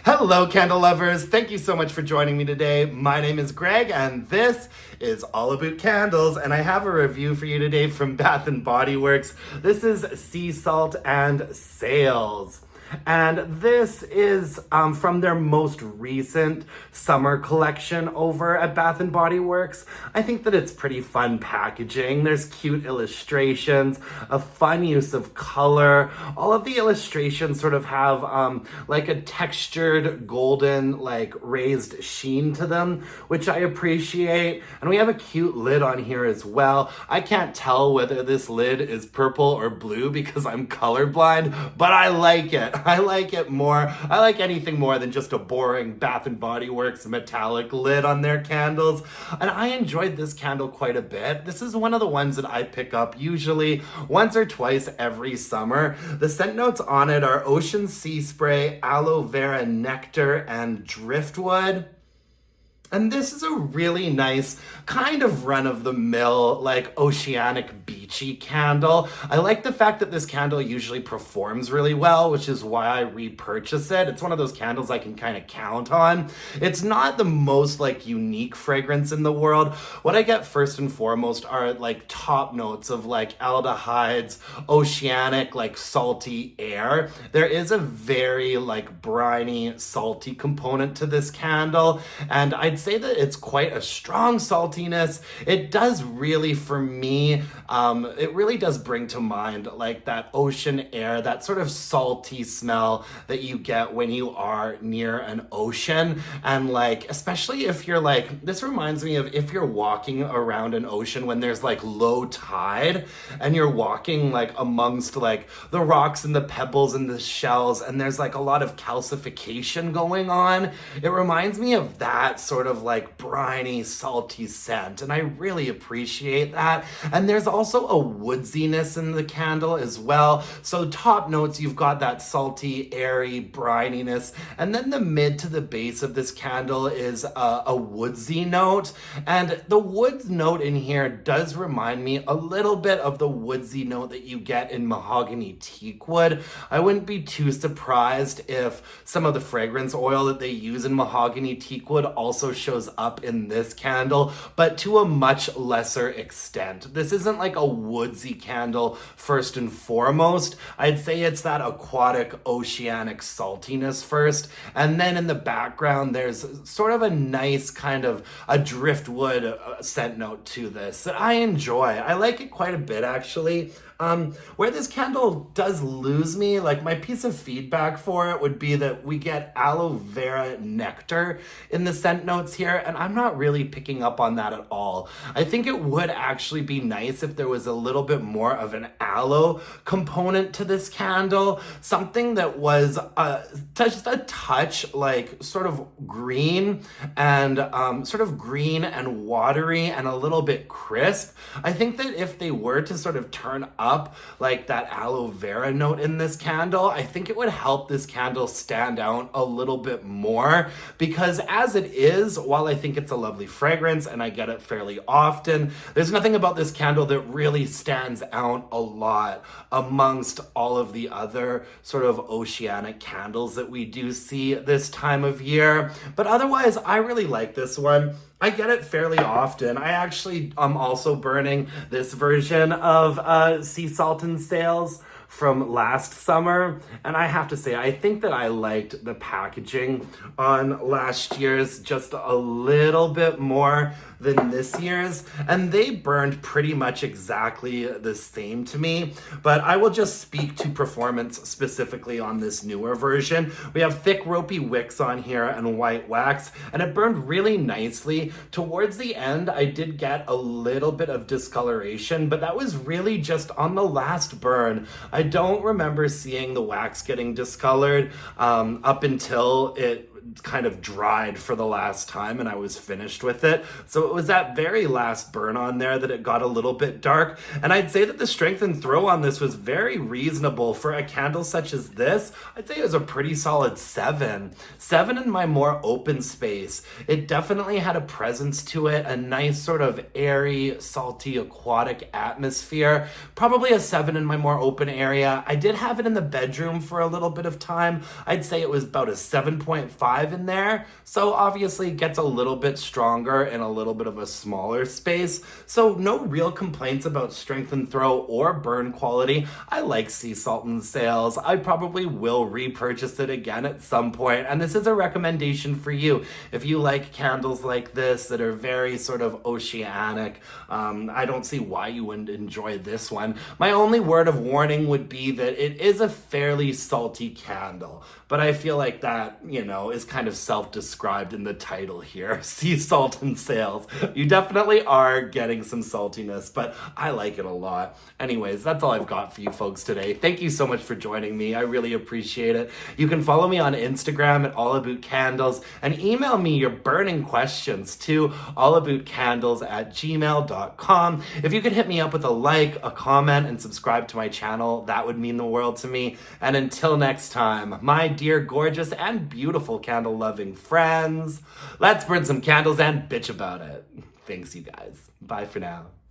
Hello, candle lovers. Thank you so much for joining me today. My name is Greg, and this is All About Candles, and I have a review for you today from Bath & Body Works. This is Sea Salt and Sails. And this is from their most recent summer collection over at Bath & Body Works. I think that it's pretty fun packaging. There's cute illustrations, a fun use of color. All of the illustrations sort of have like a textured golden like raised sheen to them, which I appreciate. And we have a cute lid on here as well. I can't tell whether this lid is purple or blue because I'm colorblind, but I like it. I like it more. I like anything more than just a boring Bath & Body Works metallic lid on their candles. And I enjoyed this candle quite a bit. This is one of the ones that I pick up usually once or twice every summer. The scent notes on it are ocean sea spray, aloe vera nectar, and driftwood. And this is a really nice kind of run-of-the-mill, like oceanic beachy candle. I like the fact that this candle usually performs really well, which is why I repurchase it. It's one of those candles I can kind of count on. It's not the most like unique fragrance in the world. What I get first and foremost are like top notes of like aldehydes, oceanic, like salty air. There is a very like briny, salty component to this candle, and I'd say that it's quite a strong saltiness. It does really, for me, it really does bring to mind like that ocean air, that sort of salty smell that you get when you are near an ocean. And like, especially if you're like, this reminds me of if you're walking around an ocean when there's like low tide and you're walking like amongst like the rocks and the pebbles and the shells and there's like a lot of calcification going on. It reminds me of that sort of like briny, salty scent, and I really appreciate that. And there's also a woodsiness in the candle as well. So top notes, you've got that salty, airy brininess, and then the mid to the base of this candle is a woodsy note. And the woods note in here does remind me a little bit of the woodsy note that you get in mahogany teakwood. I wouldn't be too surprised if some of the fragrance oil that they use in mahogany teakwood also shows up in this candle, but to a much lesser extent. This isn't like a woodsy candle first and foremost. I'd say it's that aquatic, oceanic saltiness first, and then in the background there's sort of a nice kind of a driftwood scent note to this that I enjoy. I like it quite a bit actually. Where this candle does lose me, like my piece of feedback for it would be that we get aloe vera nectar in the scent notes here, and I'm not really picking up on that at all. I think it would actually be nice if there was a little bit more of an aloe component to this candle, something that was just a touch like sort of green and watery and a little bit crisp. I think that if they were to sort of turn up like that aloe vera note in this candle, I think it would help this candle stand out a little bit more, because as it is, while I think it's a lovely fragrance and I get it fairly often, there's nothing about this candle that really stands out a lot amongst all of the other sort of oceanic candles that we do see this time of year. But otherwise, I really like this one. I get it fairly often. I actually am also burning this version of Sea Salt and Sails from last summer, and I have to say I think that I liked the packaging on last year's just a little bit more than this year's, and they burned pretty much exactly the same to me. But I will just speak to performance specifically on this newer version. We have thick ropey wicks on here and white wax, and it burned really nicely. Towards the end I did get a little bit of discoloration, but that was really just on the last burn. I don't remember seeing the wax getting discolored up until it kind of dried for the last time and I was finished with it. So it was that very last burn on there that it got a little bit dark. And I'd say that the strength and throw on this was very reasonable for a candle such as this. I'd say it was a pretty solid 7. 7 in my more open space. It definitely had a presence to it, a nice sort of airy, salty, aquatic atmosphere. Probably a 7 in my more open area. I did have it in the bedroom for a little bit of time. I'd say it was about a 7.5 in there. So obviously it gets a little bit stronger in a little bit of a smaller space. So no real complaints about strength and throw or burn quality. I like sea salt in sales. I probably will repurchase it again at some point. And this is a recommendation for you. If you like candles like this that are very sort of oceanic, I don't see why you wouldn't enjoy this one. My only word of warning would be that it is a fairly salty candle, but I feel like that, is kind of self-described in the title here, sea salt in sales. You definitely are getting some saltiness, but I like it a lot. Anyways, that's all I've got for you folks today. Thank you so much for joining me. I really appreciate it. You can follow me on Instagram at allaboutcandles and email me your burning questions to allaboutcandles@gmail.com. If you could hit me up with a like, a comment, and subscribe to my channel, that would mean the world to me. And until next time, my dear, gorgeous, and beautiful candle-loving friends, let's burn some candles and bitch about it. Thanks, you guys. Bye for now.